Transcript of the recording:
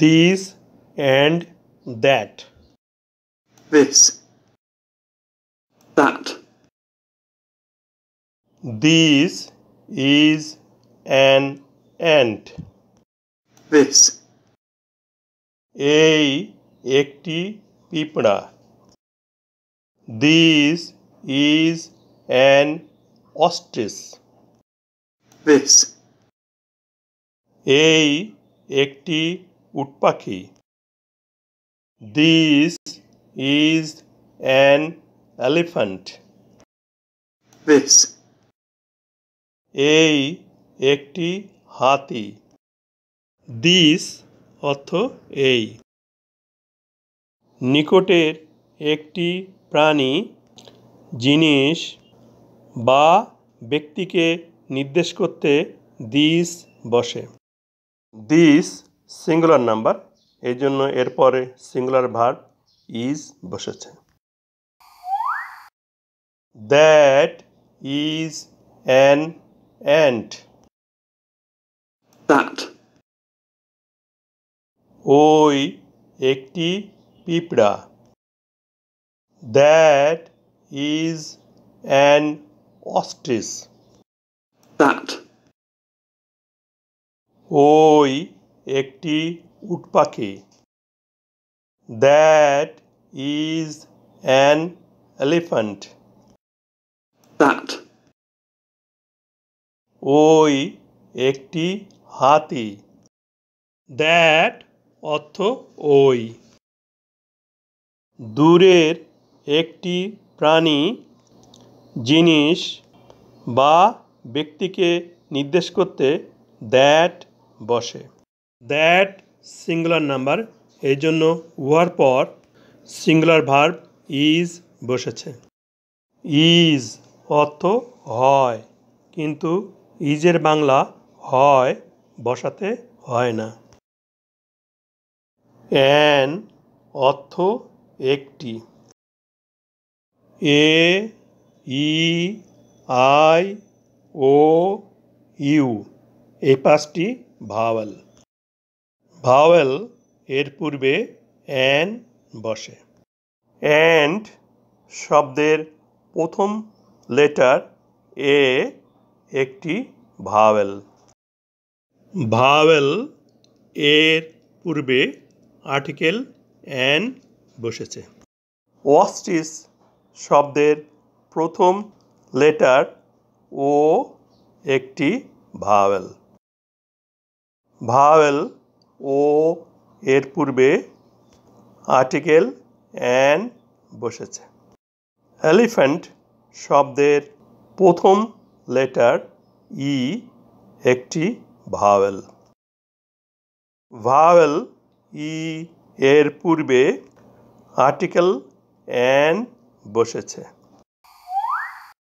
this and that. This. That. This is an ant. This. এই একটি পিঁপড়া। This is an ostrich. This. এই একটি উটপাখি। This is an elephant. This. এই একটি হাতি। This অর্থ এই। নিকটের একটি প্রাণী, জিনিস বা ব্যক্তিকে নির্দেশ করতে this বসে। This সিঙ্গুলার নাম্বার, এই জন্য এরপরে সিঙ্গুলার ভার্ব is বসেছে। That is an ant. That. ওই একটি পিঁপড়া। That is an ostrich. That. ওই একটি উটপাখি। That is an elephant. That. ওই একটি হাতি। That অর্থ ওই। দূরের একটি প্রাণী, জিনিস বা ব্যক্তিকে নির্দেশ করতে that বসে। That সিঙ্গুলার নাম্বার, এই জন্য উহার পর সিঙ্গুলার ভার্ব is বসেছে। is অর্থ হয়, কিন্তু ইজের বাংলা হয় বসাতে হয় না। an অর্থ একটি। a e i o u এই পাঁচটি ভাওয়েল। ভাওয়েল এর পূর্বে an বসে। and শব্দের প্রথম লেটার এ একটি ভাওয়েল। ভাওয়েল এর পূর্বে আর্টিকেল an বসেছে। ostrich শব্দের প্রথম লেটার ও একটি ভাওয়েল। ভাওয়েল ও এর পূর্বে আর্টিকেল an বসেছে। এলিফ্যান্ট শব্দের প্রথম লেটার ই একটি ভাওয়েল। ভাওয়েল ই এর পূর্বে আর্টিকেল an বসেছে।